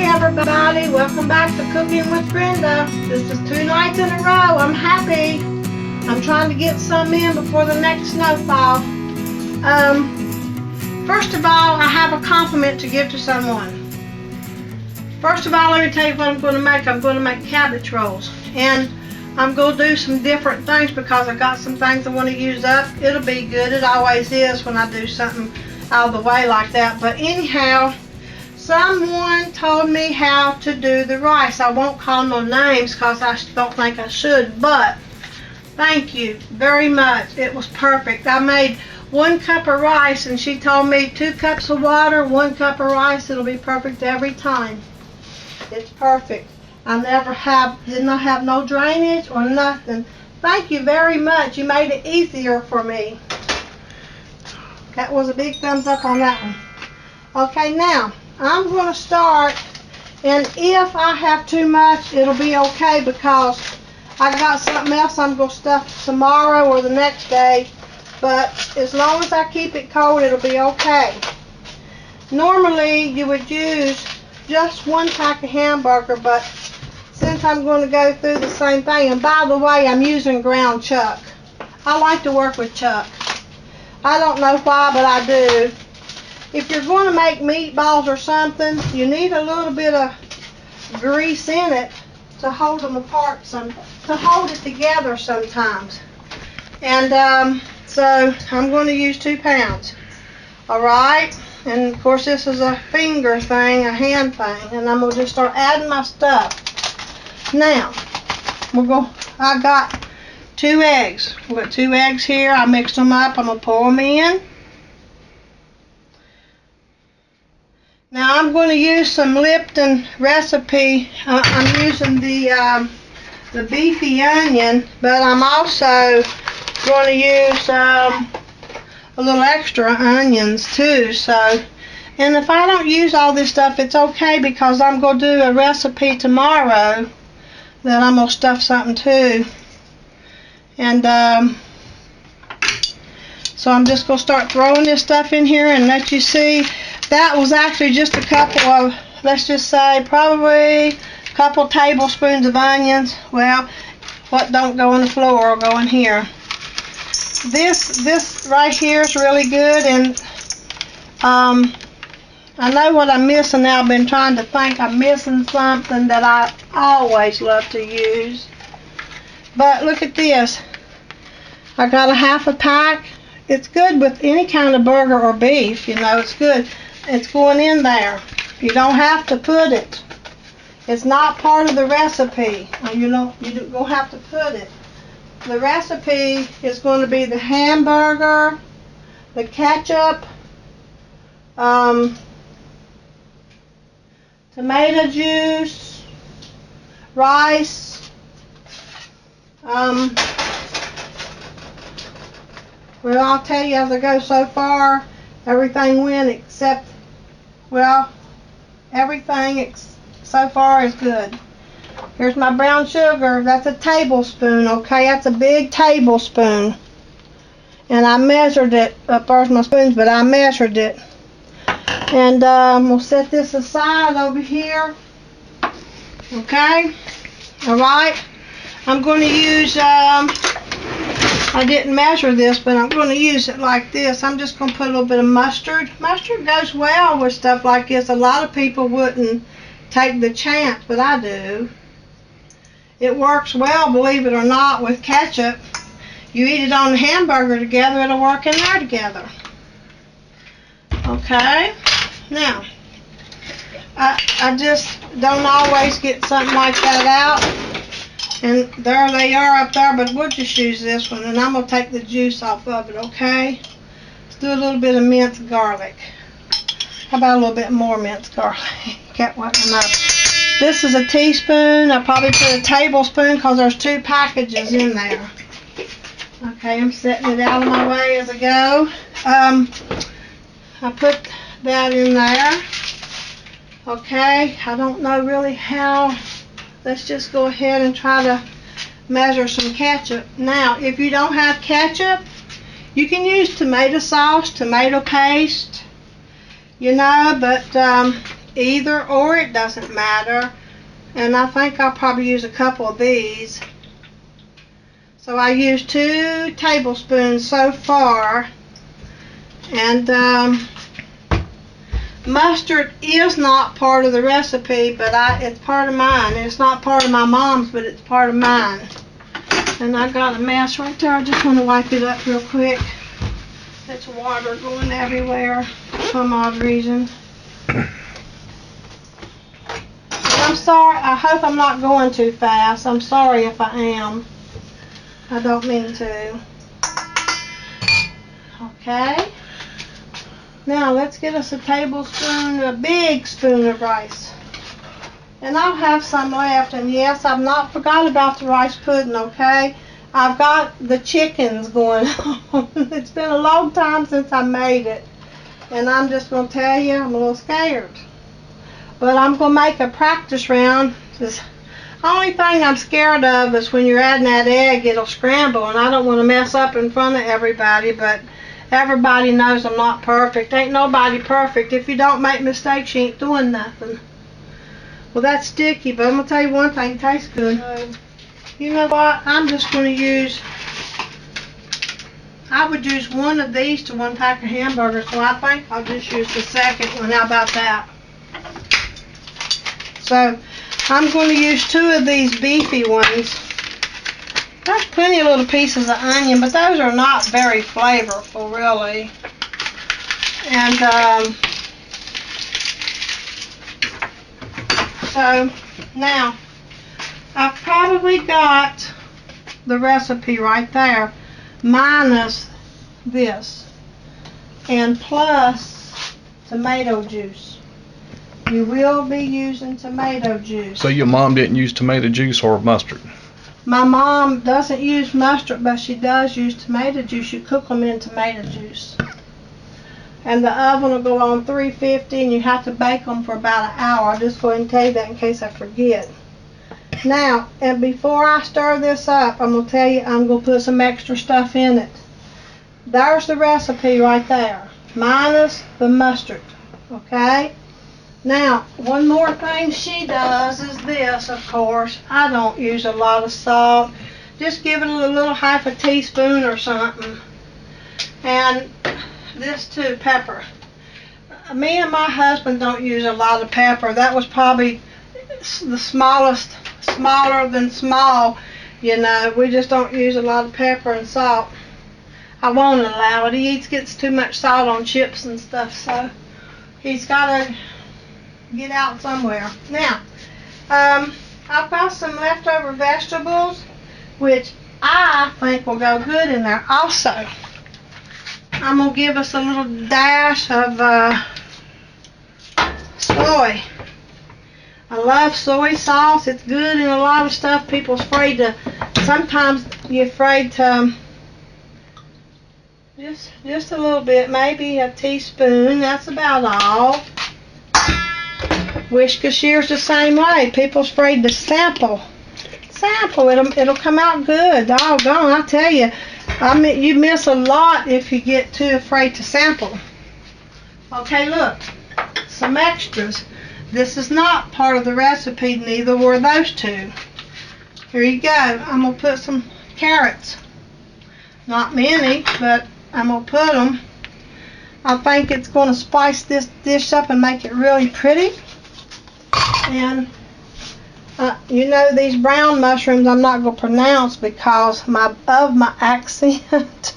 everybody, welcome back to Cooking with Brenda. This is 2 nights in a row. I'm happy. I'm trying to get some in before the next snowfall. First of all, I have a compliment to give to someone. First of all, let me tell you what I'm going to make. I'm going to make cabbage rolls. And I'm going to do some different things because I got some things I want to use up. It'll be good. It always is when I do something out of the way like that. But anyhow, someone told me how to do the rice. I won't call no names because I don't think I should, but thank you very much. It was perfect. I made 1 cup of rice and she told me 2 cups of water, 1 cup of rice. It'll be perfect every time. It's perfect. Did not have no drainage or nothing. Thank you very much. You made it easier for me. That was a big thumbs up on that one. Okay, now I'm going to start, and if I have too much, it'll be okay because I got something else I'm going to stuff tomorrow or the next day, but as long as I keep it cold, it'll be okay. Normally, you would use just 1 pack of hamburger, but since I'm going to go through the same thing, and by the way, I'm using ground chuck. I like to work with chuck. I don't know why, but I do. If you're going to make meatballs or something, you need a little bit of grease in it to hold them apart, to hold it together sometimes. And so I'm going to use 2 pounds. All right, and of course this is a finger thing, a hand thing, and I'm going to just start adding my stuff. Now, I got 2 eggs. I've got 2 eggs here. I mixed them up. I'm going to pour them in. Now I'm going to use some Lipton recipe. I'm using the beefy onion, but I'm also going to use a little extra onions too. So, and if I don't use all this stuff, it's okay because I'm going to do a recipe tomorrow that I'm going to stuff something too. And so I'm just going to start throwing this stuff in here and let you see. That was actually just a couple of, let's just say, probably a couple tablespoons of onions. Well, what don't go on the floor will go in here. This right here is really good, and I know what I'm missing now. I've been trying to think. I'm missing something that I always love to use. But look at this. I got a half a pack. It's good with any kind of burger or beef, you know, it's good. It's going in there. You don't have to put it. It's not part of the recipe. You don't have to put it. The recipe is going to be the hamburger, the ketchup, tomato juice, rice, well, I'll tell you as I go so far, everything went except, well, everything so far is good. Here's my brown sugar. That's a tablespoon, okay? That's a big tablespoon. And I measured it. There's my spoons, but I measured it. And we'll set this aside over here. Okay? Alright? I'm going to use, I didn't measure this, but I'm going to use it like this. I'm just going to put a little bit of mustard. Mustard goes well with stuff like this. A lot of people wouldn't take the chance, but I do. It works well, believe it or not, with ketchup. You eat it on the hamburger together, it'll work in there together. Okay? Now, I just don't always get something like that out. And there they are up there, but we'll just use this one, and I'm going to take the juice off of it, okay? Let's do a little bit of minced garlic. How about a little bit more minced garlic? Can't want enough. This is a teaspoon. I probably put a tablespoon because there's 2 packages in there. Okay, I'm setting it out of my way as I go. I put that in there. Okay, I don't know really how. Let's just go ahead and try to measure some ketchup. Now, if you don't have ketchup, you can use tomato sauce, tomato paste, you know, but either or, it doesn't matter. And I think I'll probably use a couple of these. So I used 2 tablespoons so far. And mustard is not part of the recipe, but it's part of mine. It's not part of my mom's, but it's part of mine. And I got a mess right there. I just want to wipe it up real quick. It's water going everywhere for some odd reason. I'm sorry. I hope I'm not going too fast. I'm sorry if I am. I don't mean to. Okay. Now let's get us a tablespoon, a big spoon of rice. And I'll have some left. And yes, I've not forgot about the rice pudding, okay? I've got the chickens going on. It's been a long time since I made it. And I'm just going to tell you, I'm a little scared. But I'm going to make a practice round. The only thing I'm scared of is when you're adding that egg, it'll scramble. And I don't want to mess up in front of everybody, but everybody knows I'm not perfect. Ain't nobody perfect. If you don't make mistakes, you ain't doing nothing. Well, that's sticky, but I'm going to tell you one thing, it tastes good. You know what? I'm just going to use, I would use 1 of these to 1 pack of hamburgers, so I think I'll just use the second one. How about that? So, I'm going to use 2 of these beefy ones. There's plenty of little pieces of onion, but those are not very flavorful, really. And, so, now, I've probably got the recipe right there, minus this, and plus tomato juice. You will be using tomato juice. So your mom didn't use tomato juice or mustard? My mom doesn't use mustard, but she does use tomato juice. You cook them in tomato juice. And the oven will go on 350, and you have to bake them for about an hour. I'll just go ahead and tell you that in case I forget. Now, and before I stir this up, I'm going to tell you I'm going to put some extra stuff in it. There's the recipe right there, minus the mustard, okay? Now, one more thing she does is this, of course. I don't use a lot of salt. Just give it a little half a teaspoon or something. And this too, pepper. Me and my husband don't use a lot of pepper. That was probably the smallest, smaller than small, you know. We just don't use a lot of pepper and salt. I won't allow it. He gets too much salt on chips and stuff, so he's got to get out somewhere. Now, I've got some leftover vegetables, which I think will go good in there. Also, I'm going to give us a little dash of soy. I love soy sauce. It's good in a lot of stuff. People's afraid to, sometimes you're afraid to, just a little bit, maybe a teaspoon. That's about all. Worcestershire the same way. People's afraid to sample. It'll come out good. Doggone, I tell you. I mean, you miss a lot if you get too afraid to sample. Okay, look, some extras. This is not part of the recipe, neither were those 2. Here you go. I'm going to put some carrots. Not many, but I'm going to put them. I think it's going to spice this dish up and make it really pretty. And you know, these brown mushrooms I'm not going to pronounce because of my accent.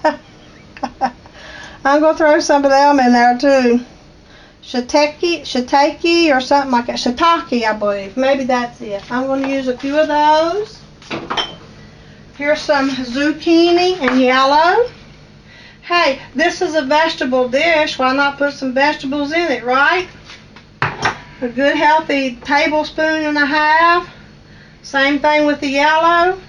I'm going to throw some of them in there too. Shiitake or something like that. Shiitake, I believe. Maybe that's it. I'm going to use a few of those. Here's some zucchini and yellow. Hey, this is a vegetable dish. Why not put some vegetables in it, right? A good healthy tablespoon and a half. Same thing with the yellow.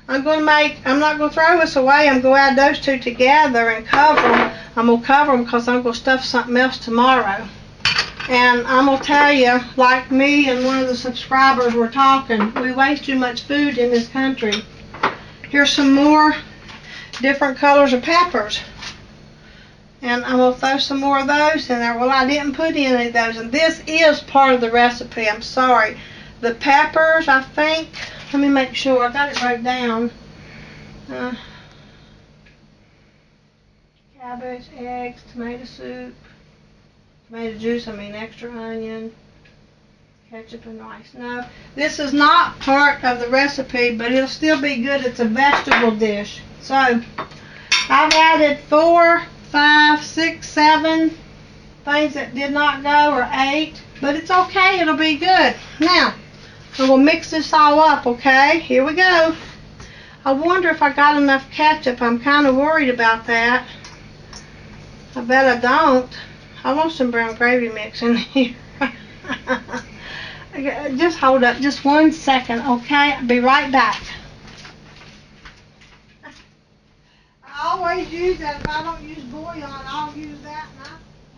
I'm not going to throw this away. I'm going to add those 2 together and cover them. I'm going to cover them because I'm going to stuff something else tomorrow. And I'm going to tell you, like me and one of the subscribers were talking, we waste too much food in this country. Here's some more different colors of peppers. And I'm going to throw some more of those in there. Well, I didn't put any of those, and this is part of the recipe. I'm sorry. The peppers, I think, let me make sure. I got it wrote down. Cabbage, eggs, tomato soup, tomato juice, extra onion, ketchup and rice. No, this is not part of the recipe, but it'll still be good. It's a vegetable dish. So, I've added 4, 5, 6, 7 things that did not go, or 8, but it's okay. It'll be good. Now, I'm going to mix this all up, okay? Here we go. I wonder if I got enough ketchup. I'm kind of worried about that. I bet I don't. I want some brown gravy mix in here. Just hold up just 1 second, okay? I'll be right back. I always use that. If I don't use bouillon, I'll use that.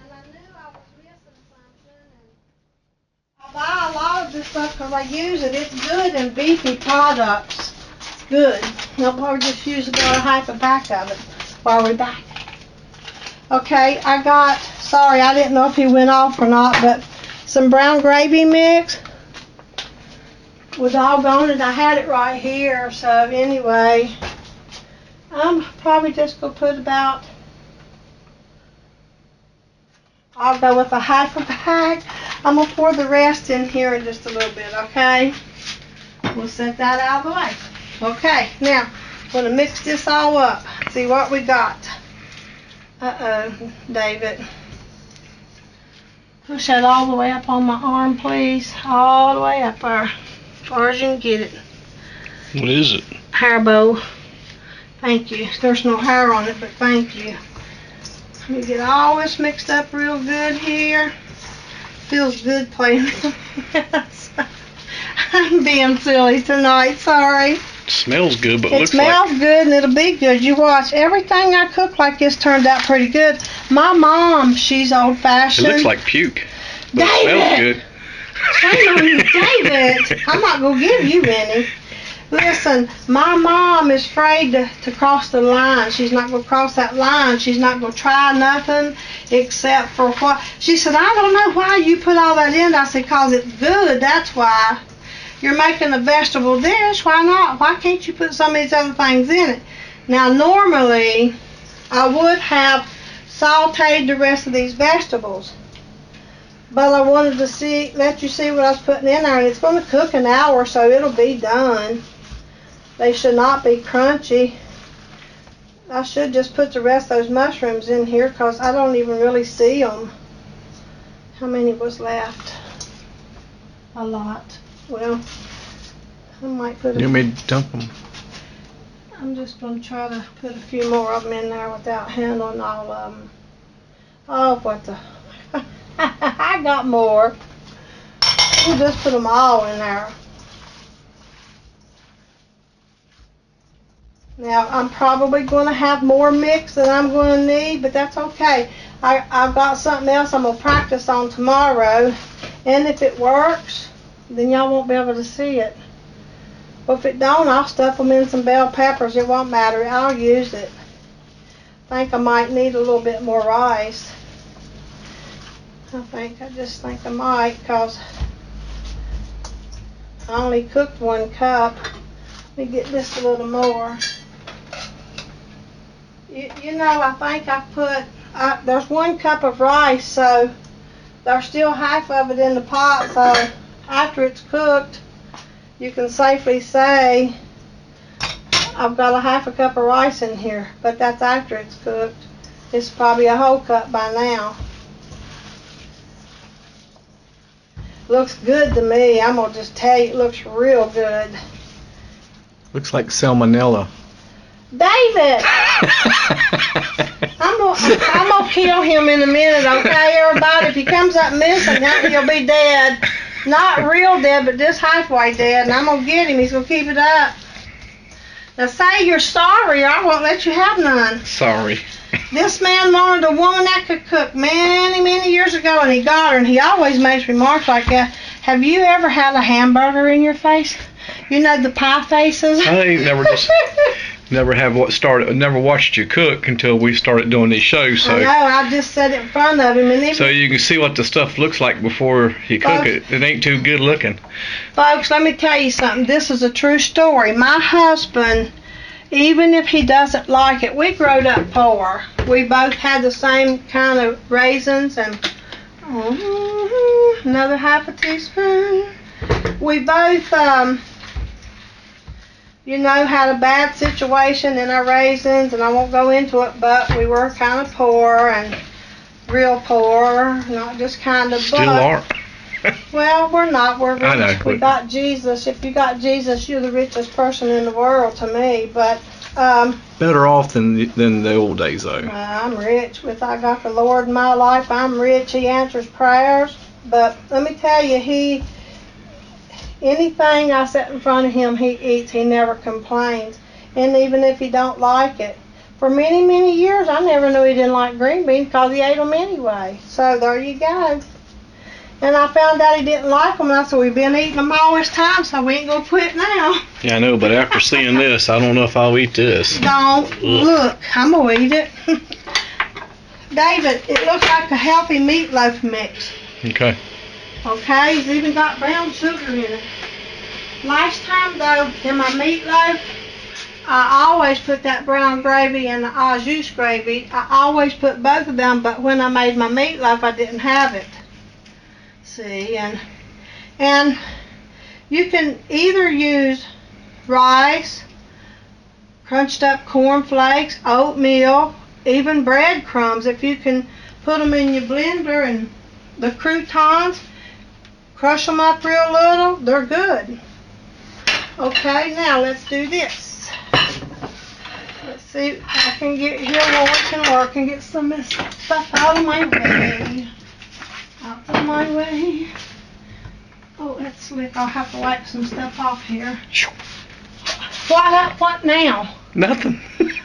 And I knew I was missing something. And I buy a lot of this stuff because I use it. It's good in beefy products. It's good. I'll probably just use about a half a pack of it while we're back. Okay, I got, sorry, I didn't know if he went off or not, but some brown gravy mix. With doggone it, I had it right here. So anyway, I'm probably just going to put about, I'll go with a half a pack. I'm going to pour the rest in here in just a little bit, okay? We'll set that out of the way. Okay, now, I'm going to mix this all up. See what we got. Uh-oh, David. Push that all the way up on my arm, please. All the way up there. As far as you can get it. What is it? Hair bow. Thank you. There's no hair on it, but thank you. Let me get all this mixed up real good here. Feels good playing with this. I'm being silly tonight, sorry. Smells good, but it looks smells like... good and it'll be good. You watch. Everything I cook like this turned out pretty good. My mom, she's old-fashioned. It looks like puke, but David, it smells good. Shame on you, David. I'm not going to give you any. Listen, my mom is afraid to cross the line. She's not going to cross that line. She's not going to try nothing except for what. She said, I don't know why you put all that in. I said, because it's good, that's why. You're making a vegetable dish. Why not? Why can't you put some of these other things in it? Now, normally, I would have sauteed the rest of these vegetables. But I wanted to let you see what I was putting in there. And it's going to cook an hour, so it'll be done. They should not be crunchy. I should just put the rest of those mushrooms in here because I don't even really see them. How many was left? A lot. Well, I might put You may dump them. I'm just going to try to put a few more of them in there without handling all of them. Oh, what the... I got more. We'll just put them all in there. Now, I'm probably going to have more mix than I'm going to need, but that's okay. I've got something else I'm going to practice on tomorrow, and if it works, then y'all won't be able to see it. But if it don't, I'll stuff them in some bell peppers. It won't matter. I'll use it. I think I might need a little bit more rice. I just think I might, because I only cooked 1 cup. Let me get this a little more. You know, I think I put, there's 1 cup of rice, so there's still half of it in the pot, so after it's cooked, you can safely say I've got a half a cup of rice in here, but that's after it's cooked. It's probably a whole cup by now. Looks good to me. I'm going to just tell you, it looks real good. Looks like salmonella. David! I'm gonna kill him in a minute, okay, everybody? If he comes up missing, he'll be dead. Not real dead, but just halfway dead, and I'm gonna get him. He's gonna keep it up. Now say you're sorry, or I won't let you have none. Sorry. This man wanted a woman that could cook many, many years ago, and he got her, and he always makes remarks like that. Have you ever had a hamburger in your face? You know the pie faces? I ain't never just... never watched you cook until we started doing these shows. So I know, I just set it in front of him, and even, so you can see what the stuff looks like before you cook it. It ain't too good looking. Folks, let me tell you something. This is a true story. My husband, even if he doesn't like it, we growed up poor. We both had the same kind of raisins, and another half a teaspoon. We both, had a bad situation in our raisins, and I won't go into it, but we were kind of poor, and real poor, not just kind of. Still aren't. Well, we're not. We're rich. I know. We got Jesus. If you got Jesus, you're the richest person in the world to me. But better off than the old days, though. I'm rich. If I got the Lord in my life, I'm rich. He answers prayers. But let me tell you, anything I set in front of him, he eats. He never complains. And even if he don't like it, for many, many years, I never knew he didn't like green beans because he ate them anyway. So there you go. And I found out he didn't like them, and I said, we've been eating them all this time, so we ain't going to quit now. Yeah, I know, but after seeing this, I don't know if I'll eat this. Don't. Look, I'm going to eat it. David, it looks like a healthy meatloaf mix. Okay. Okay, he's even got brown sugar in it. Last time, though, in my meatloaf, I always put that brown gravy and the au jus gravy. I always put both of them, but when I made my meatloaf, I didn't have it. See, and you can either use rice, crunched up corn flakes, oatmeal, even breadcrumbs. If you can put them in your blender, and the croutons, crush them up real little, they're good. Okay, now let's do this. Let's see if I can get here where we can work and get some of this stuff out of my way. Out of my way. Oh, that's slick. I'll have to wipe some stuff off here. What now? Nothing.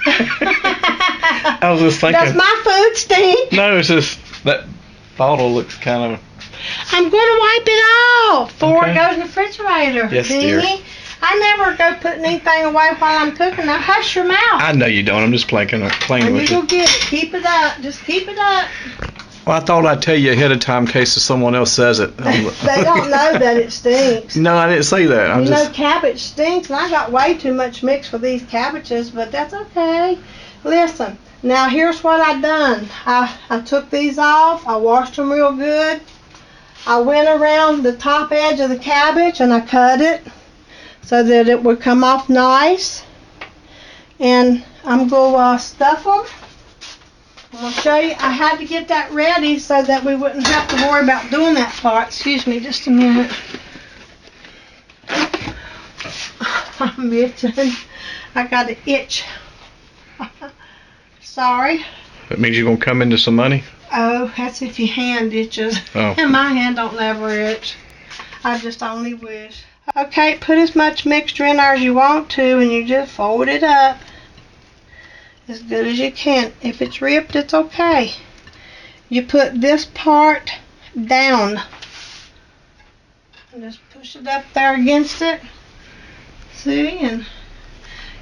I was just thinking. Does my food stink? No, it's just that bottle looks kind of. I'm going to wipe it off before it goes in the refrigerator. Yes, dear. I never go putting anything away while I'm cooking. Now hush your mouth. I know you don't. I'm just playing with You you. go get it. Keep it up. Just keep it up. Well, I thought I'd tell you ahead of time in case someone else says it. They don't know that it stinks. No, I didn't say that. You know cabbage stinks, and I got way too much mix for these cabbages, but that's okay. Listen, now here's what I done. I took these off. I washed them real good. I went around the top edge of the cabbage, and I cut it so that it would come off nice. And I'm going to stuff them. I'm going to show you. I had to get that ready so that we wouldn't have to worry about doing that part. Excuse me just a minute. I'm itching. I got an itch. Sorry. That means you're going to come into some money? Oh, that's if your hand itches. Oh. And my hand don't never itch. I just only wish. Okay, put as much mixture in there as you want to, and you just fold it up as good as you can. If it's ripped, it's okay. You put this part down and just push it up there against it. See? And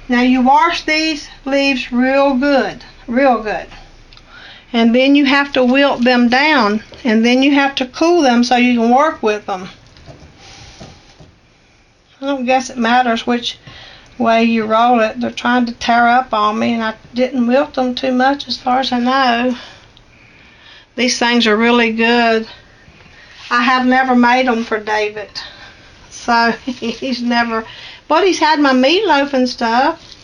now you wash these leaves real good, and then you have to wilt them down, and then you have to cool them so you can work with them. I don't guess it matters which way you roll it. They're trying to tear up on me, and I didn't wilt them too much as far as I know. These things are really good. I have never made them for David, so he's never, but he's had my meatloaf and stuff.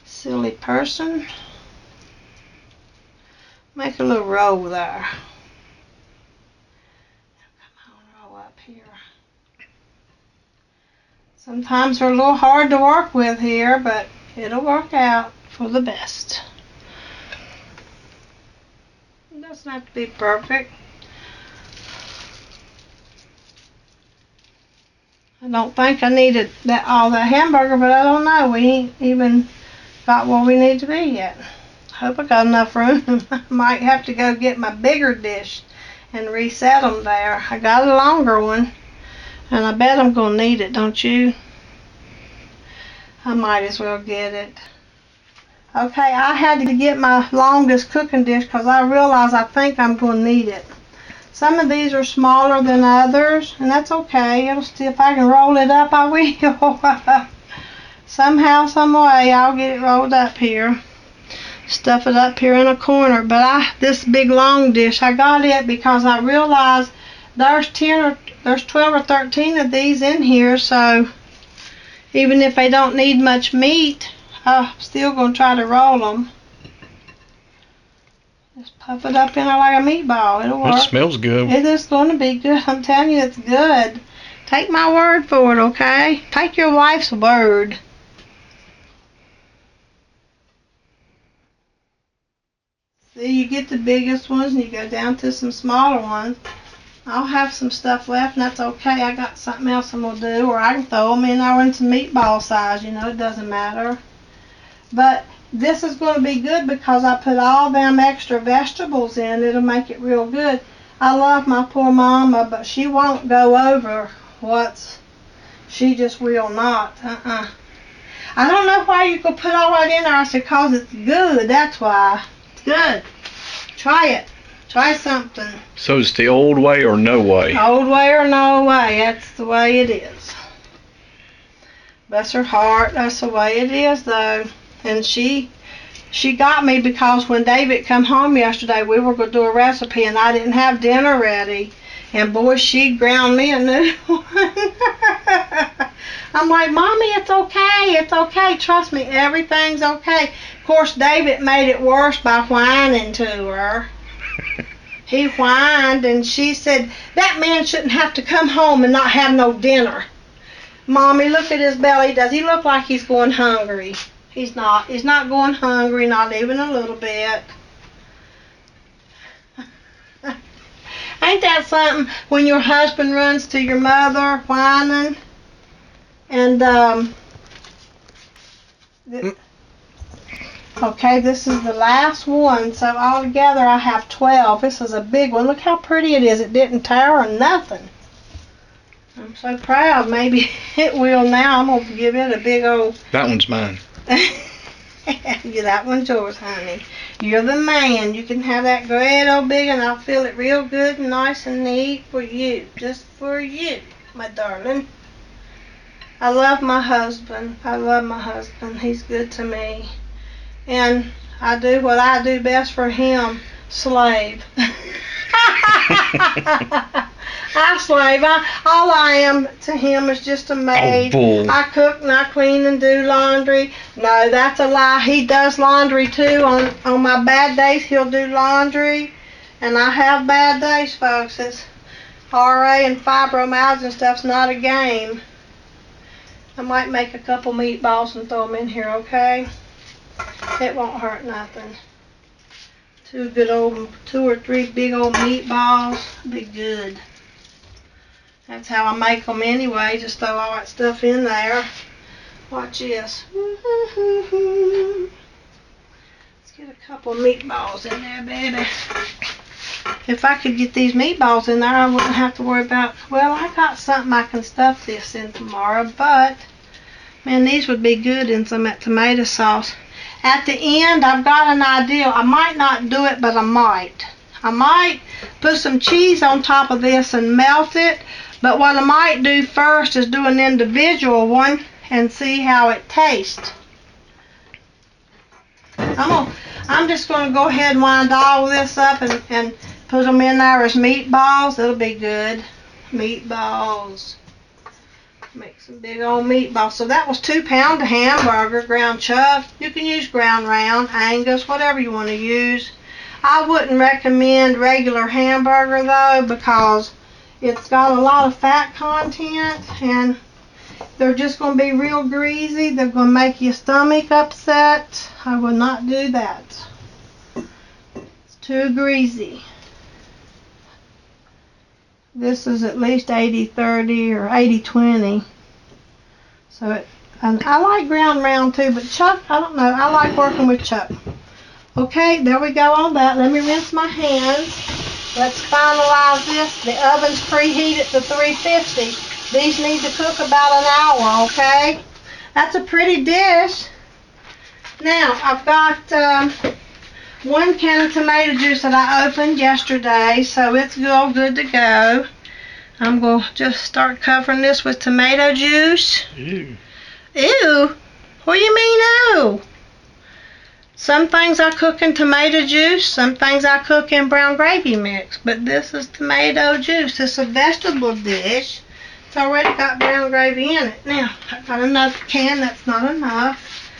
Silly person. Make a little roll there. Come on, roll up here. Sometimes they're a little hard to work with here, but it'll work out for the best. It doesn't have to be perfect. I don't think I needed all that hamburger, but I don't know. We ain't even got where we need to be yet. Hope I got enough room. I might have to go get my bigger dish and reset them there. I got a longer one, and I bet I'm going to need it, don't you? I might as well get it. Okay, I had to get my longest cooking dish because I realize I think I'm going to need it. Some of these are smaller than others, and that's okay. It'll still, if I can roll it up, I will. Somehow, some way, I'll get it rolled up here. Stuff it up here in a corner. But this big long dish, I got it because I realized there's 12 or 13 of these in here, so even if they don't need much meat, I'm still going to try to roll them. Just puff it up in there like a meatball. It'll work. It smells good. It is going to be good. I'm telling you, it's good. Take my word for it, okay? Take your wife's word. See, you get the biggest ones and you go down to some smaller ones. I'll have some stuff left, and that's okay. I got something else I'm going to do, or I can throw them in there in some meatball size. You know, it doesn't matter. But this is going to be good because I put all them extra vegetables in. It'll make it real good. I love my poor mama, but she won't go over she just will not. I don't know why you could put all that in there. I said, because it's good. That's why. It's good. Try it. Try something. So it's the old way or no way? Old way or no way. That's the way it is. Bless her heart. That's the way it is, though. And she got me because when David come home yesterday, we were going to do a recipe, and I didn't have dinner ready. And boy, she ground me a new one. I'm like, Mommy, it's okay. It's okay. Trust me, everything's okay. Of course, David made it worse by whining to her. He whined, and she said, that man shouldn't have to come home and not have no dinner. Mommy, look at his belly. Does he look like he's going hungry? He's not. He's not going hungry, not even a little bit. Ain't that something when your husband runs to your mother whining? And, okay, this is the last one. So altogether I have 12. This is a big one. Look how pretty it is. It didn't tear or nothing. I'm so proud. Maybe it will now. I'm going to give it a big old... That one's mine. Yeah, that one's yours, honey. You're the man. You can have that great old big, and I'll feel it real good and nice and neat for you. Just for you, my darling. I love my husband. I love my husband. He's good to me. And I do what I do best for him. Slave. I slave. All I am to him is just a maid. Oh, I cook and I clean and do laundry. No, that's a lie. He does laundry too. On my bad days, he'll do laundry. And I have bad days, folks. It's RA and fibromyalgia and stuff's not a game. I might make a couple meatballs and throw them in here, okay? It won't hurt nothing. 2 or 3 big old meatballs. Be good. That's how I make them anyway. Just throw all that stuff in there. Watch this. Let's get a couple of meatballs in there, baby. If I could get these meatballs in there, I wouldn't have to worry about, well, I got something I can stuff this in tomorrow, but, man, these would be good in some tomato sauce. At the end, I've got an idea. I might not do it, but I might. I might put some cheese on top of this and melt it, but what I might do first is do an individual one and see how it tastes. I'm just going to go ahead and wind all this up and put them in there as meatballs. It'll be good. Meatballs. Make some big old meatballs. So that was 2 pound of hamburger, ground chuck. You can use ground round, Angus, whatever you want to use. I wouldn't recommend regular hamburger though, because it's got a lot of fat content and they're just going to be real greasy. They're going to make your stomach upset. I would not do that. It's too greasy. This is at least 80-30 or 80-20. So and I like ground round too, but chuck, I don't know. I like working with chuck. Okay, there we go on that. Let me rinse my hands. Let's finalize this. The oven's preheated to 350. These need to cook about an hour, okay? That's a pretty dish. Now, I've got 1 can of tomato juice that I opened yesterday, so it's all good to go. I'm going to just start covering this with tomato juice. Ew. Ew? What do you mean, ew? Some things I cook in tomato juice, some things I cook in brown gravy mix, but this is tomato juice. It's a vegetable dish. It's already got brown gravy in it. Now, I've got another can. That's not enough.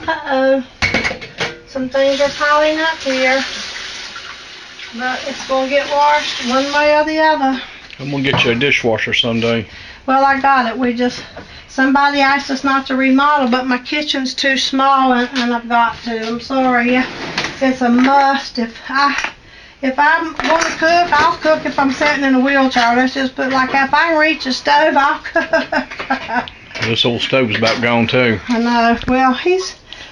Uh-oh. Some things are piling up here. But it's going to get washed one way or the other. I'm going to get you a dishwasher someday. Well, I got it. Somebody asked us not to remodel, but my kitchen's too small and I've got to. I'm sorry. It's a must. If I'm going to cook, I'll cook if I'm sitting in a wheelchair. Let's just put like if I can reach a stove, I'll cook. This old stove's about gone too. I know. Well,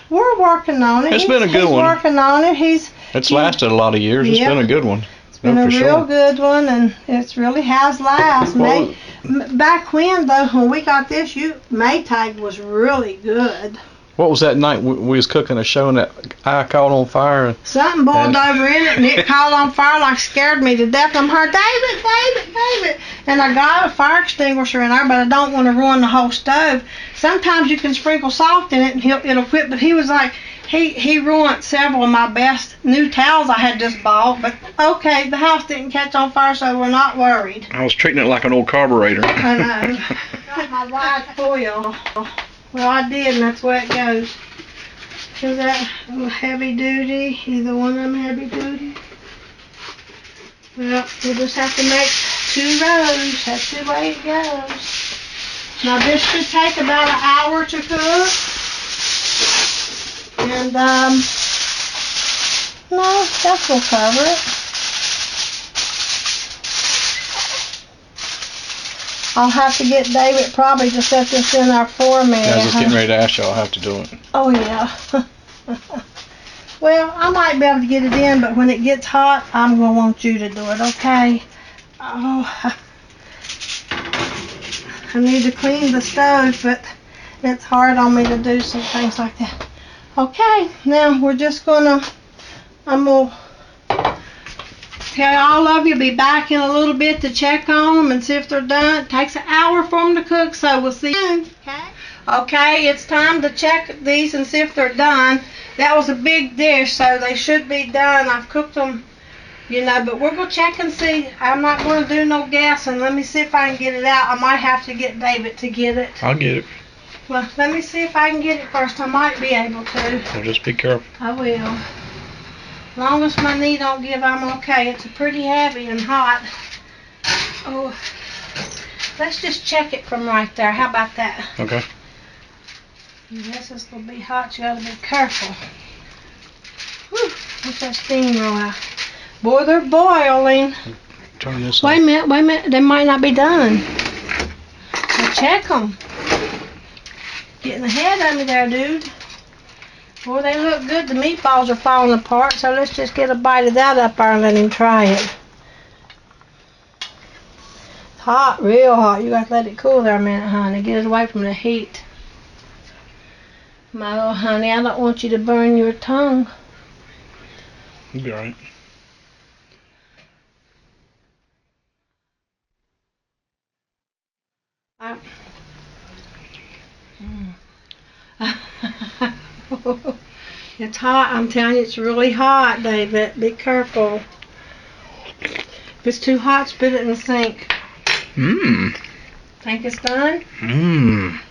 we're working on it. It's been a good one. He's working on it. It's lasted a lot of years. It's been a good one. It's been a real good one, and it really has lasted. Back when we got this, Maytag was really good. What was that night we was cooking a show and that eye caught on fire? Something boiled over in it, and it caught on fire, like scared me to death. I'm heard, David. And I got a fire extinguisher in there, but I don't want to ruin the whole stove. Sometimes you can sprinkle salt in it and it'll quit, but he was like, he ruined several of my best new towels I had just bought, but okay, the house didn't catch on fire, so we're not worried. I was treating it like an old carburetor. I know. Got my wide foil. Well, I did, and that's where it goes. Is that heavy duty? Either one of them heavy duty? Well, we'll just have to make 2 rows. That's the way it goes. Now, this should take about an hour to cook. And, no, that will cover it. I'll have to get David probably to set this in our for me. I was just getting ready to ask you. I'll have to do it. Oh, yeah. Well, I might be able to get it in, but when it gets hot, I'm going to want you to do it, okay? Oh, I need to clean the stove, but it's hard on me to do some things like that. Okay, now we're just I'm going to tell all of you, be back in a little bit to check on them and see if they're done. It takes an hour for them to cook, so we'll see you soon. Okay, it's time to check these and see if they're done. That was a big dish, so they should be done. I've cooked them, but we're going to check and see. I'm not going to do no guessing. Let me see if I can get it out. I might have to get David to get it. I'll get it. Well, let me see if I can get it first. I might be able to. Well, just be careful. I will. As long as my knee don't give, I'm okay. It's pretty heavy and hot. Oh, let's just check it from right there. How about that? Okay. Yes, this will be hot. You gotta be careful. Whew, let that steam roll out. Boy, they're boiling. Turn this Wait a minute. They might not be done. Well, check them. Getting ahead of me there, dude. Well, they look good. The meatballs are falling apart, so let's just get a bite of that up there and let him try it. It's hot, real hot. You got to let it cool there a minute, honey. Get it away from the heat. My little honey, I don't want you to burn your tongue. You'll be alright. It's hot. I'm telling you, it's really hot, David. Be careful. If it's too hot, spit it in the sink. Think it's done?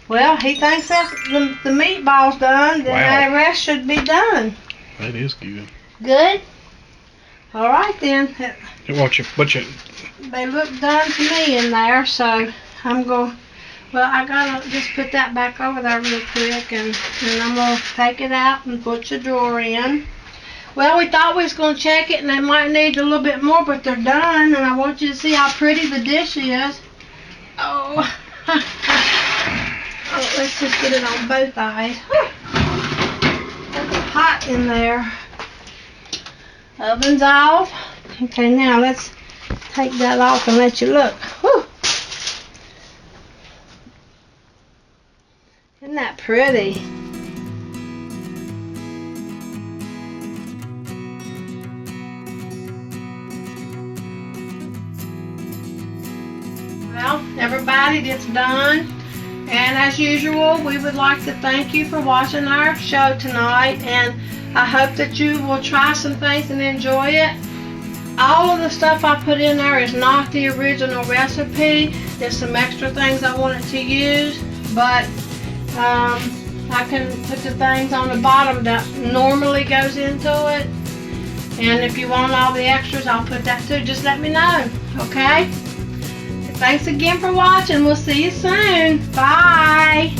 Well, he thinks that's the meatball's done. Then the rest should be done. That is good. Good? All right, then. Watch it. They look done to me in there, so I'm going... Well, I gotta just put that back over there real quick, and I'm gonna take it out and put the drawer in. Well, we thought we was gonna check it, and they might need a little bit more, but they're done, and I want you to see how pretty the dish is. Oh, let's just get it on both eyes. It's hot in there. Oven's off. Okay, now let's take that off and let you look. Whew. Isn't that pretty. Well, everybody, it's done. And as usual, we would like to thank you for watching our show tonight. And I hope that you will try some things and enjoy it. All of the stuff I put in there is not the original recipe. There's some extra things I wanted to use. But I can put the things on the bottom that normally goes into it. And if you want all the extras, I'll put that too. Just let me know, okay? Thanks again for watching. We'll see you soon. Bye.